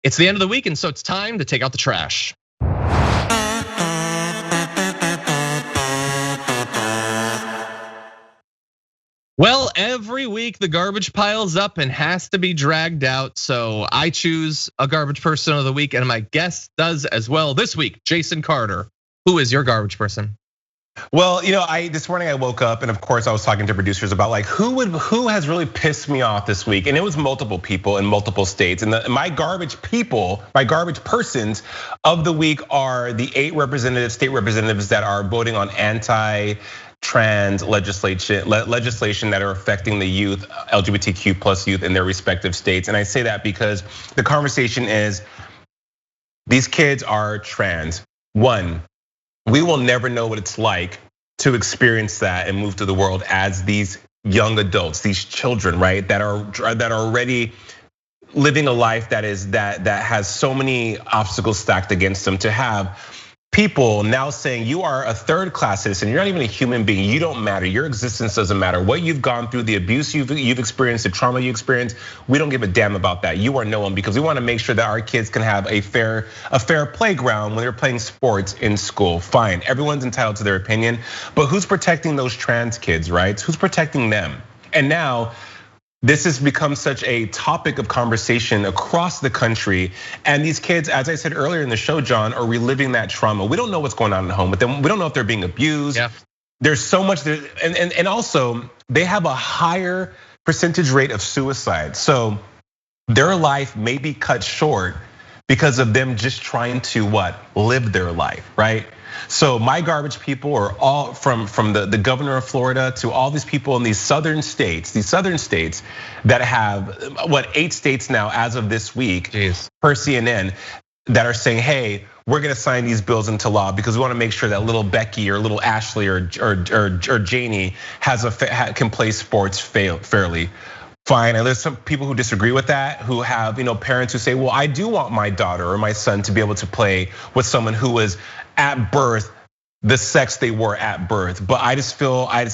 It's the end of the week, and so it's time to take out the trash. Well, every week the garbage piles up and has to be dragged out. So I choose a garbage person of the week, and my guest does as well this week. Jason Carter, who is your garbage person? Well, this morning I woke up and of course I was talking to producers about like who has really pissed me off this week, and it was multiple people in multiple states. And my garbage persons of the week are the 8 state representatives that are voting on anti-trans legislation that are affecting the youth, LGBTQ plus youth in their respective states. And I say that because the conversation is these kids are trans. One, we will never know what it's like to experience that and move through the world as these young adults, these children, right? That are already living a life that has so many obstacles stacked against them. To have people now saying you are a third-class citizen, you're not even a human being, you don't matter, your existence doesn't matter. What you've gone through, the abuse you've experienced, the trauma you experienced, we don't give a damn about that. You are no one, because we want to make sure that our kids can have a fair playground when they're playing sports in school. Fine, everyone's entitled to their opinion, but who's protecting those trans kids, right? Who's protecting them? And now, this has become such a topic of conversation across the country. And these kids, as I said earlier in the show, John, are reliving that trauma. We don't know what's going on at home with them. We don't know if they're being abused. Yeah. There's so much, and also they have a higher percentage rate of suicide. So their life may be cut short because of them just trying to live their life, right? So my garbage people are all from the governor of Florida to all these people in these southern states that have 8 states now as of this week. Jeez. Per CNN, that are saying, hey, we're gonna sign these bills into law because we wanna make sure that little Becky or little Ashley or Janie can play sports fairly. Fine, and there's some people who disagree with that, who have parents who say, well, I do want my daughter or my son to be able to play with someone who was at birth the sex they were at birth. But I just feel I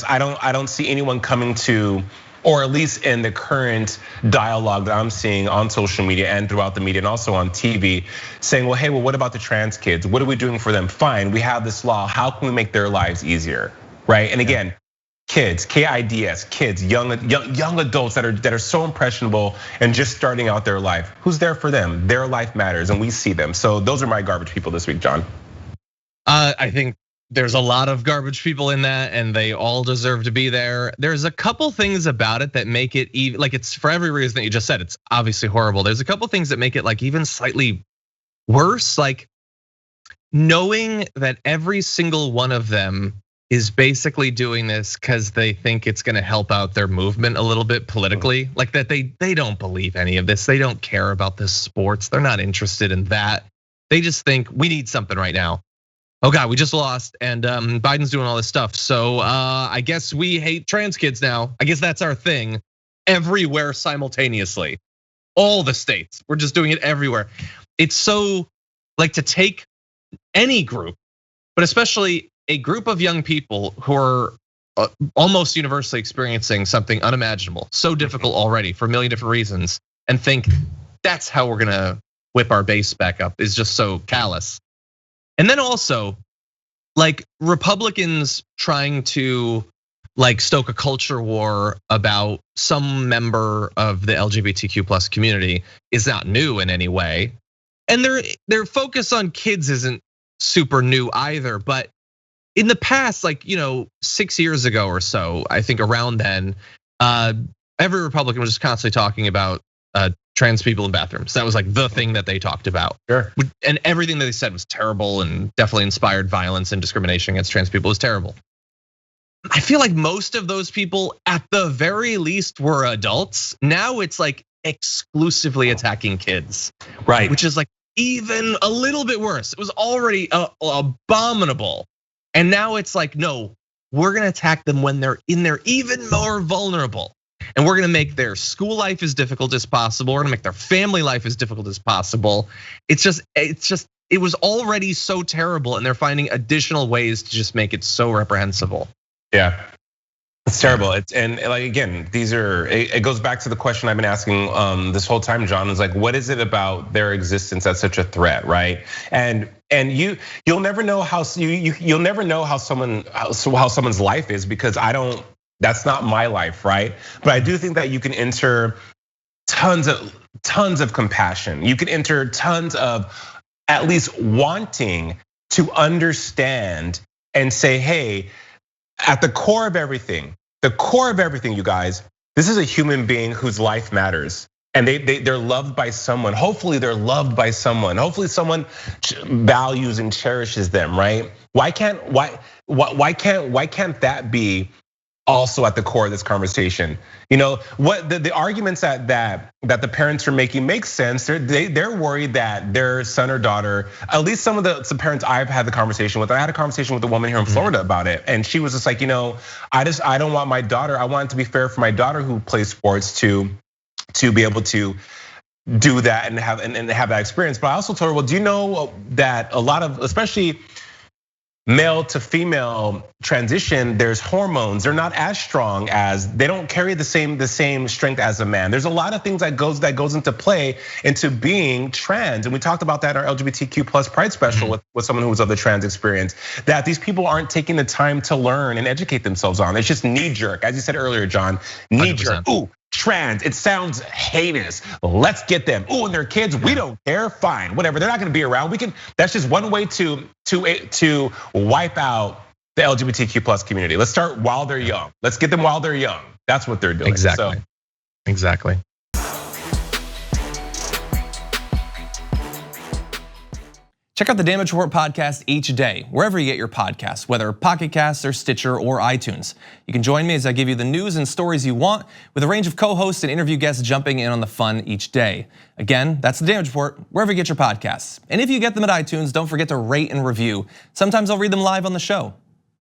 don't see anyone coming to, or at least in the current dialogue that I'm seeing on social media and throughout the media and also on TV, saying, well, hey, what about the trans kids? What are we doing for them? Fine, we have this law. How can we make their lives easier, right? And again, kids, kids, kids, young adults that are so impressionable and just starting out their life. Who's there for them? Their life matters, and we see them. So those are my garbage people this week, John. I think there's a lot of garbage people in that, and they all deserve to be there. There's a couple things about it that make it even, like, it's for every reason that you just said, it's obviously horrible. There's a couple things that make it like even slightly worse, like knowing that every single one of them is basically doing this because they think it's gonna help out their movement a little bit politically. Like that they don't believe any of this. They don't care about this sports. They're not interested in that. They just think we need something right now. Oh God, we just lost, and Biden's doing all this stuff. So I guess we hate trans kids now. I guess that's our thing everywhere simultaneously. All the states, we're just doing it everywhere. It's so like to take any group, but especially a group of young people who are almost universally experiencing something unimaginable, so difficult already for a million different reasons, and think that's how we're gonna whip our base back up is just so callous. And then also, like Republicans trying to like stoke a culture war about some member of the LGBTQ plus community is not new in any way. And their focus on kids isn't super new either. But in the past, like 6 years ago or so, I think around then, every Republican was just constantly talking about trans people in bathrooms. That was like the thing that they talked about. Sure. And everything that they said was terrible and definitely inspired violence and discrimination against trans people was terrible. I feel like most of those people at the very least were adults. Now it's like exclusively attacking kids. Right. Which is like even a little bit worse. It was already abominable. And now it's like, no, we're gonna attack them when they're in there even more vulnerable. And we're gonna make their school life as difficult as possible. We're gonna make their family life as difficult as possible. It was already so terrible, and they're finding additional ways to just make it so reprehensible. Yeah. It's terrible. And like, again, it goes back to the question I've been asking this whole time, John, is like, what is it about their existence that's such a threat, right? And you'll never know how you'll never know how someone's life is, because that's not my life, right? But I do think that you can enter tons of compassion. You can enter tons of at least wanting to understand and say, hey, at the core of everything, you guys, this is a human being whose life matters. And they're loved by someone. Hopefully they're loved by someone. Hopefully someone values and cherishes them, right? Why can't that be also at the core of this conversation? You know, what the arguments that the parents are making make sense. They're worried that their son or daughter, at least some of the parents I've had the conversation with. I had a conversation with a woman here in Florida about it, and she was just like, you know, I don't want my daughter. I want it to be fair for my daughter who plays sports to be able to do that and have that experience. But I also told her, well, do you know that a lot of, especially male to female transition, there's hormones. They're not as strong as, they don't carry the same strength as a man. There's a lot of things that goes into play into being trans. And we talked about that in our LGBTQ plus Pride special with someone who was of the trans experience, that these people aren't taking the time to learn and educate themselves on. It's just knee jerk, as you said earlier, John, knee jerk. Ooh, trans, it sounds heinous. Let's get them. Ooh, and their kids, we don't care. Fine, whatever. They're not gonna be around. That's just one way to wipe out the LGBTQ plus community. Let's start while they're young. Let's get them while they're young. That's what they're doing. Exactly. Exactly. Check out the Damage Report podcast each day, wherever you get your podcasts, whether Pocket Casts or Stitcher or iTunes. You can join me as I give you the news and stories you want, with a range of co-hosts and interview guests jumping in on the fun each day. Again, that's the Damage Report, wherever you get your podcasts. And if you get them at iTunes, don't forget to rate and review. Sometimes I'll read them live on the show.